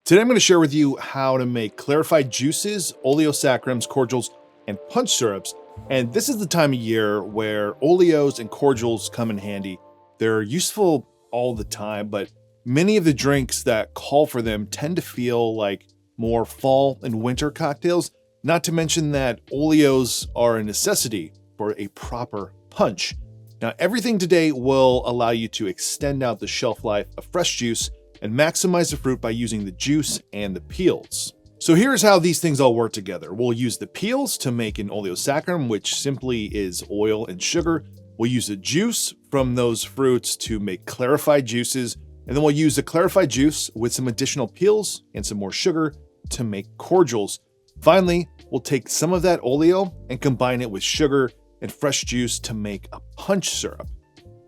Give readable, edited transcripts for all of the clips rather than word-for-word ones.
Today I'm going to share with you how to make clarified juices, Oleo Saccharums, Cordials, and punch syrups. And this is the time of year where Oleos and Cordials come in handy. They're useful all the time, but many of the drinks that call for them tend to feel like more fall and winter cocktails, not to mention that Oleos are a necessity for a proper punch. Now, everything today will allow you to extend out the shelf life of fresh juice and maximize the fruit by using the juice and the peels. So here's how these things all work together. We'll use the peels to make an Oleo Saccharum, which simply is oil and sugar. We'll use the juice from those fruits to make clarified juices, and then we'll use the clarified juice with some additional peels and some more sugar to make cordials. Finally, we'll take some of that oleo and combine it with sugar and fresh juice to make a punch syrup.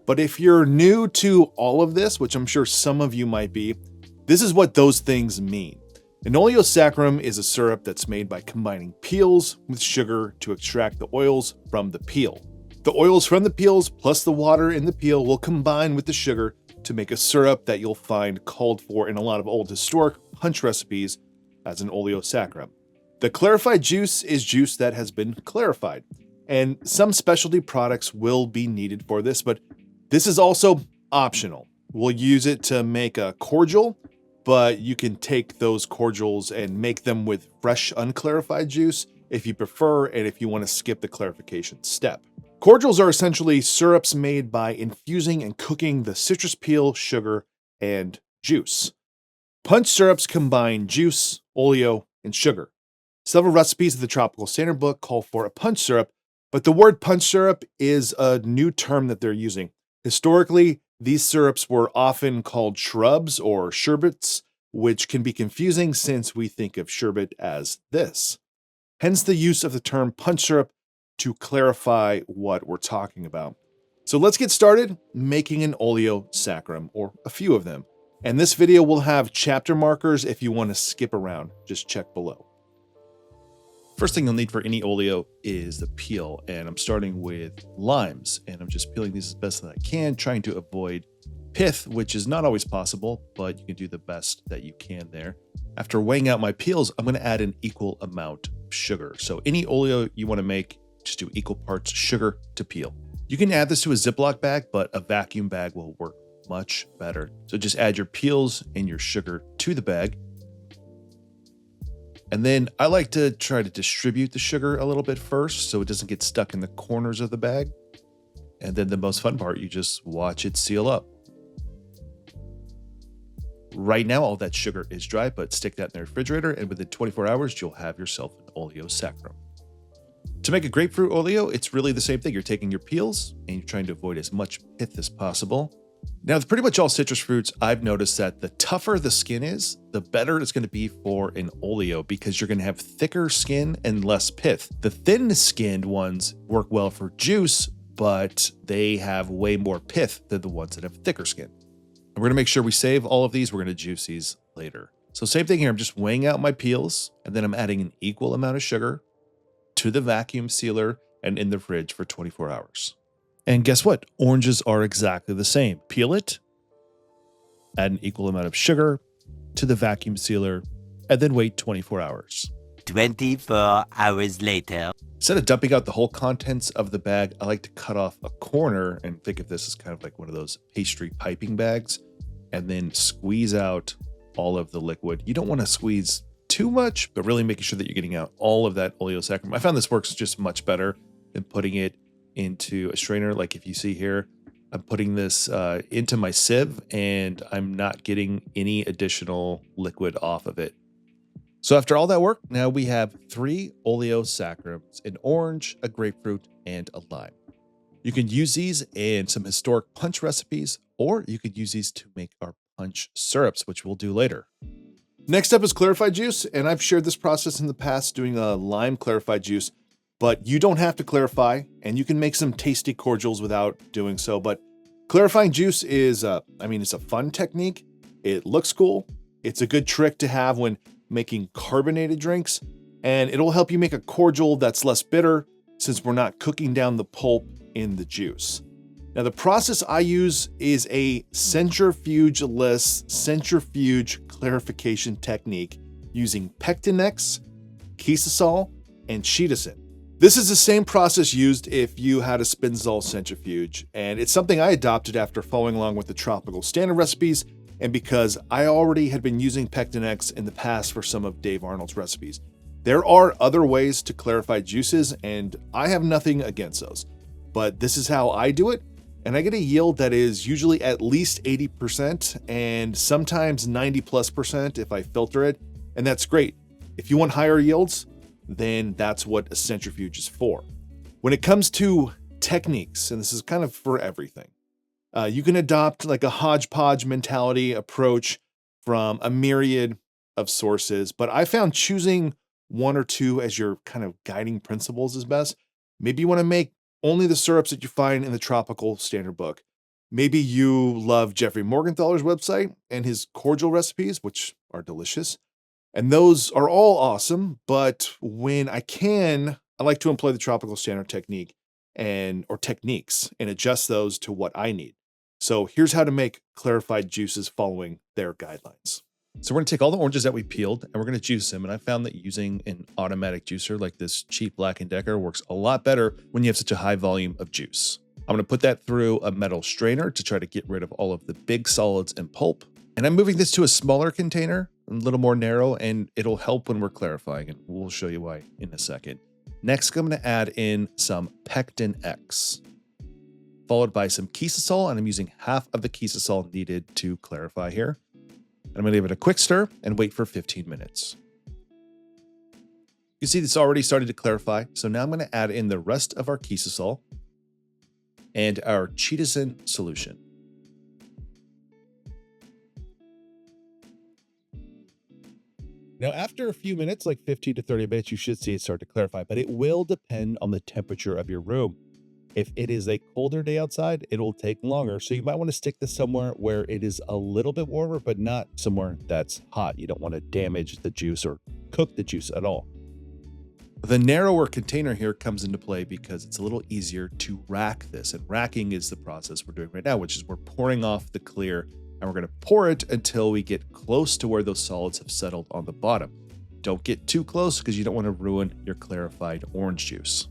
But if you're new to all of this, which I'm sure some of you might be, this is what those things mean. An Oleo Saccharum is a syrup that's made by combining peels with sugar to extract the oils from the peel. The oils from the peels plus the water in the peel will combine with the sugar to make a syrup that you'll find called for in a lot of old historic punch recipes as an Oleo Saccharum. The clarified juice is juice that has been clarified, and some specialty products will be needed for this, but this is also optional. We'll use it to make a cordial, but you can take those cordials and make them with fresh unclarified juice if you prefer and if you want to skip the clarification step. Cordials are essentially syrups made by infusing and cooking the citrus peel, sugar, and juice. Punch syrups combine juice, oleo, and sugar. Several recipes of the Tropical Standard Book call for a punch syrup, but the word punch syrup is a new term that they're using. Historically, these syrups were often called shrubs or sherbets, which can be confusing since we think of sherbet as this. Hence the use of the term punch syrup to clarify what we're talking about. So let's get started making an Oleo Saccharum, or a few of them. And this video will have chapter markers if you want to skip around. Just check below. First thing you'll need for any oleo is the peel, and I'm starting with limes, and I'm just peeling these as best as I can, trying to avoid pith, which is not always possible, but you can do the best that you can there. After weighing out my peels, I'm going to add an equal amount of sugar. So any oleo you want to make, just do equal parts sugar to peel. You can add this to a Ziploc bag, but a vacuum bag will work much better. So just add your peels and your sugar to the bag. And then I like to try to distribute the sugar a little bit first so it doesn't get stuck in the corners of the bag. And then the most fun part, you just watch it seal up. Right now, all that sugar is dry, but stick that in the refrigerator, and within 24 hours, you'll have yourself an Oleo Saccharum. To make a grapefruit oleo, it's really the same thing. You're taking your peels and you're trying to avoid as much pith as possible. Now, with pretty much all citrus fruits, I've noticed that the tougher the skin is, the better it's going to be for an oleo because you're going to have thicker skin and less pith. The thin-skinned ones work well for juice, but they have way more pith than the ones that have thicker skin. And we're going to make sure we save all of these. We're going to juice these later. So same thing here. I'm just weighing out my peels, and then I'm adding an equal amount of sugar to the vacuum sealer and in the fridge for 24 hours. And guess what? Oranges are exactly the same. Peel it, add an equal amount of sugar to the vacuum sealer, and then wait 24 hours. 24 hours later. Instead of dumping out the whole contents of the bag, I like to cut off a corner and think of this as kind of like one of those pastry piping bags, and then squeeze out all of the liquid. You don't want to squeeze too much, but really making sure that you're getting out all of that Oleo Saccharum. I found this works just much better than putting it into a strainer. Like if you see here, I'm putting this into my sieve and I'm not getting any additional liquid off of it. So after all that work, now we have 3 Oleo Saccharums, an orange, a grapefruit, and a lime. You can use these in some historic punch recipes, or you could use these to make our punch syrups, which we'll do later. Next up is clarified juice, and I've shared this process in the past doing a lime clarified juice. But you don't have to clarify, and you can make some tasty cordials without doing so. But clarifying juice is, it's a fun technique. It looks cool. It's a good trick to have when making carbonated drinks, and it'll help you make a cordial that's less bitter since we're not cooking down the pulp in the juice. Now, the process I use is a centrifuge-less centrifuge clarification technique using Pectinex, Kieselsol, and Chitosan. This is the same process used if you had a Spinzall centrifuge, and it's something I adopted after following along with the tropical standard recipes and because I already had been using Pectinex in the past for some of Dave Arnold's recipes. There are other ways to clarify juices, and I have nothing against those, but this is how I do it, and I get a yield that is usually at least 80% and sometimes 90+% if I filter it, and that's great. If you want higher yields, then that's what a centrifuge is for. When it comes to techniques, and this is kind of for everything, you can adopt like a hodgepodge mentality approach from a myriad of sources, but I found choosing one or two as your kind of guiding principles is best. Maybe you want to make only the syrups that you find in the tropical standard book. Maybe you love Jeffrey Morgenthaler's website and his cordial recipes, which are delicious. And those are all awesome, but when I can, I like to employ the tropical standard technique or techniques and adjust those to what I need. So here's how to make clarified juices following their guidelines. So we're going to take all the oranges that we peeled and we're going to juice them. And I found that using an automatic juicer like this cheap Black & Decker works a lot better when you have such a high volume of juice. I'm going to put that through a metal strainer to try to get rid of all of the big solids and pulp. And I'm moving this to a smaller container, a little more narrow, and it'll help when we're clarifying. And we'll show you why in a second. Next, I'm going to add in some Pectinex, followed by some Kieselsol, and I'm using half of the Kieselsol needed to clarify here. I'm going to give it a quick stir and wait for 15 minutes. You can see it's already started to clarify. So now I'm going to add in the rest of our Kieselsol and our Chitosan solution. Now, after a few minutes, like 15 to 30 minutes, you should see it start to clarify, but it will depend on the temperature of your room. If it is a colder day outside, it will take longer. So you might want to stick this somewhere where it is a little bit warmer, but not somewhere that's hot. You don't want to damage the juice or cook the juice at all. The narrower container here comes into play because it's a little easier to rack this. And racking is the process we're doing right now, which is we're pouring off the clear and we're going to pour it until we get close to where those solids have settled on the bottom. Don't get too close because you don't want to ruin your clarified orange juice.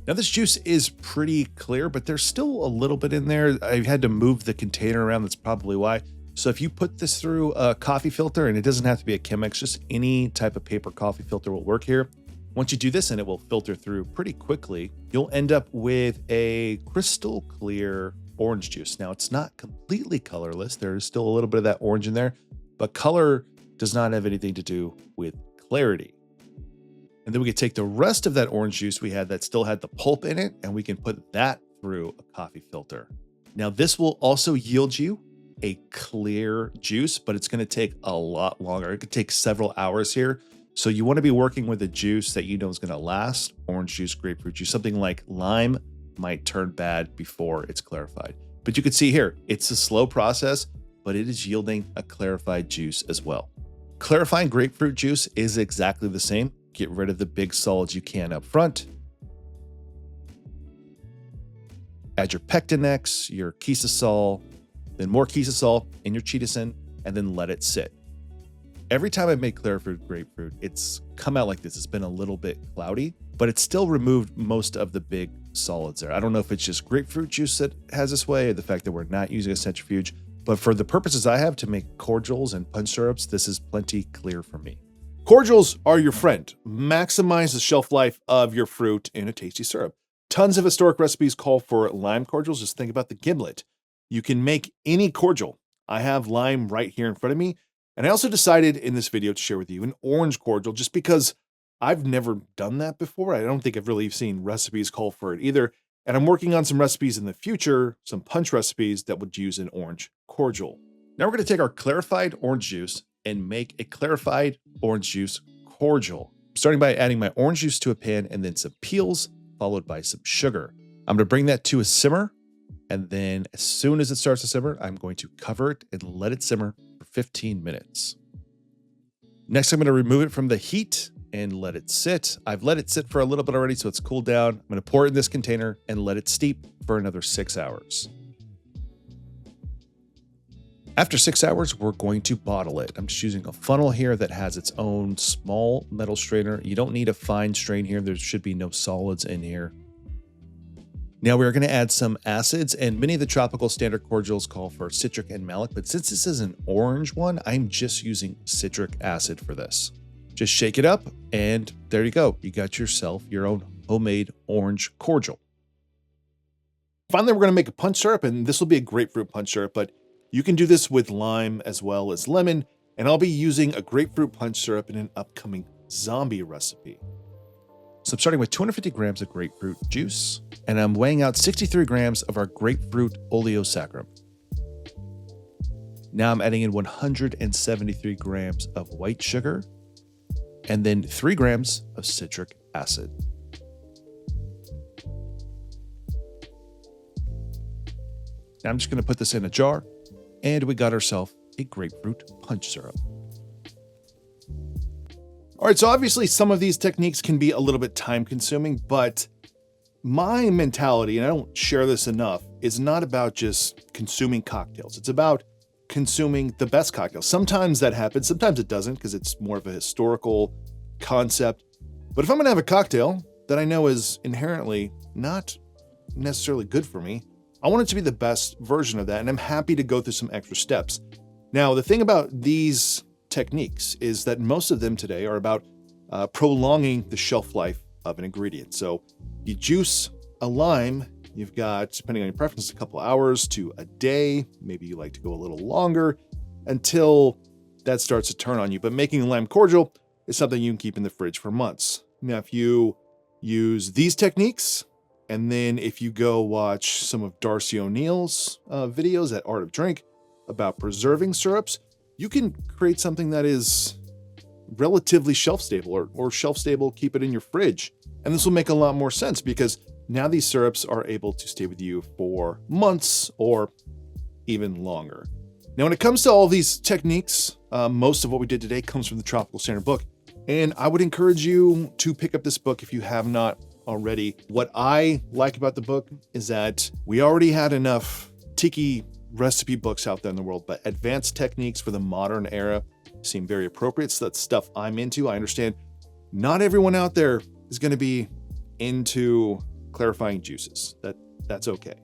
Now this juice is pretty clear, but there's still a little bit in there. I've had to move the container around. That's probably why. So if you put this through a coffee filter, and it doesn't have to be a Chemex, just any type of paper coffee filter will work here. Once you do this and it will filter through pretty quickly, you'll end up with a crystal clear orange juice. Now it's not completely colorless. There's still a little bit of that orange in there, but color does not have anything to do with clarity. And then we can take the rest of that orange juice we had that still had the pulp in it, and we can put that through a coffee filter. Now this will also yield you a clear juice, but it's going to take a lot longer. It could take several hours here. So you want to be working with a juice that you know is going to last. Orange juice, grapefruit juice, something like lime might turn bad before it's clarified. But you can see here, it's a slow process, but it is yielding a clarified juice as well. Clarifying grapefruit juice is exactly the same. Get rid of the big solids you can up front. Add your Pectinex, your Kieselsol, then more Kieselsol and your Chitosan, and then let it sit. Every time I've made clarified grapefruit, it's come out like this. It's been a little bit cloudy, but it's still removed most of the big solids there. I don't know if it's just grapefruit juice that has this way or the fact that we're not using a centrifuge, but for the purposes I have to make cordials and punch syrups, this is plenty clear for me. Cordials are your friend. Maximize the shelf life of your fruit in a tasty syrup. Tons of historic recipes call for lime cordials. Just think about the gimlet. You can make any cordial. I have lime right here in front of me. And I also decided in this video to share with you an orange cordial just because I've never done that before. I don't think I've really seen recipes call for it either. And I'm working on some recipes in the future, some punch recipes that would use an orange cordial. Now we're going to take our clarified orange juice and make a clarified orange juice cordial. Starting by adding my orange juice to a pan and then some peels, followed by some sugar. I'm going to bring that to a simmer. And then as soon as it starts to simmer, I'm going to cover it and let it simmer for 15 minutes. Next, I'm going to remove it from the heat and let it sit. I've let it sit for a little bit already, so it's cooled down. I'm going to pour it in this container and let it steep for another 6 hours. After 6 hours, we're going to bottle it. I'm just using a funnel here that has its own small metal strainer. You don't need a fine strain here. There should be no solids in here. Now we're going to add some acids, and many of the tropical standard cordials call for citric and malic, but since this is an orange one, I'm just using citric acid for this. Just shake it up, and there you go. You got yourself your own homemade orange cordial. Finally, we're going to make a punch syrup, and this will be a grapefruit punch syrup, but you can do this with lime as well as lemon, and I'll be using a grapefruit punch syrup in an upcoming zombie recipe. So I'm starting with 250 grams of grapefruit juice, and I'm weighing out 63 grams of our grapefruit Oleo Saccharum. Now I'm adding in 173 grams of white sugar, and then 3 grams of citric acid. Now I'm just going to put this in a jar, and we got ourselves a grapefruit punch syrup. All right, so obviously some of these techniques can be a little bit time consuming, but my mentality, and I don't share this enough, is not about just consuming cocktails. It's about consuming the best cocktails. Sometimes that happens, sometimes it doesn't, because it's more of a historical concept. But if I'm gonna have a cocktail that I know is inherently not necessarily good for me, I want it to be the best version of that, and I'm happy to go through some extra steps. Now, the thing about these techniques is that most of them today are about prolonging the shelf life of an ingredient. So you juice a lime, you've got, depending on your preference, a couple hours to a day. Maybe you like to go a little longer until that starts to turn on you. But making a lime cordial is something you can keep in the fridge for months. Now, if you use these techniques, and then if you go watch some of Darcy O'Neill's videos at Art of Drink about preserving syrups, you can create something that is relatively shelf stable or shelf stable, keep it in your fridge. And this will make a lot more sense because now these syrups are able to stay with you for months or even longer. Now, when it comes to all these techniques, most of what we did today comes from the Tropical Standard book. And I would encourage you to pick up this book if you have not already. What I like about the book is that we already had enough tiki recipe books out there in the world, but advanced techniques for the modern era seem very appropriate. So that's stuff I'm into. I understand not everyone out there is going to be into clarifying juices. That's okay.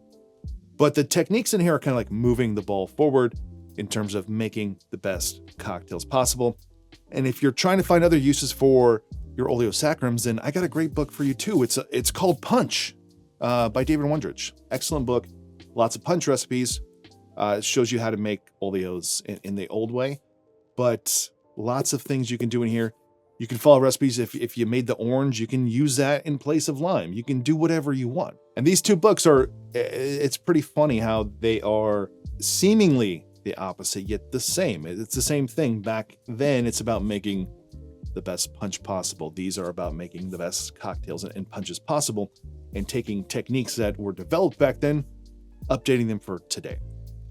But the techniques in here are kind of like moving the ball forward in terms of making the best cocktails possible. And if you're trying to find other uses for your Oleo Saccharums, then I got a great book for you too. It's called Punch by David Wondrich. Excellent book. Lots of punch recipes. It shows you how to make Oleos in the old way, but lots of things you can do in here. You can follow recipes. If you made the orange, you can use that in place of lime. You can do whatever you want. And these two books it's pretty funny how they are seemingly the opposite, yet the same. It's the same thing. Back then, it's about making the best punch possible. These are about making the best cocktails and punches possible and taking techniques that were developed back then, updating them for today.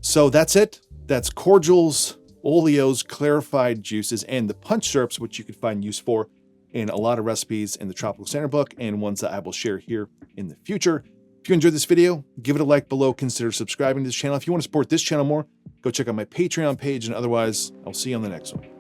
So that's it. That's Cordials, Oleos, Clarified Juices, and the punch syrups, which you can find use for in a lot of recipes in the Tropical Standard book and ones that I will share here in the future. If you enjoyed this video, give it a like below. Consider subscribing to this channel. If you want to support this channel more, go check out my Patreon page, and otherwise, I'll see you on the next one.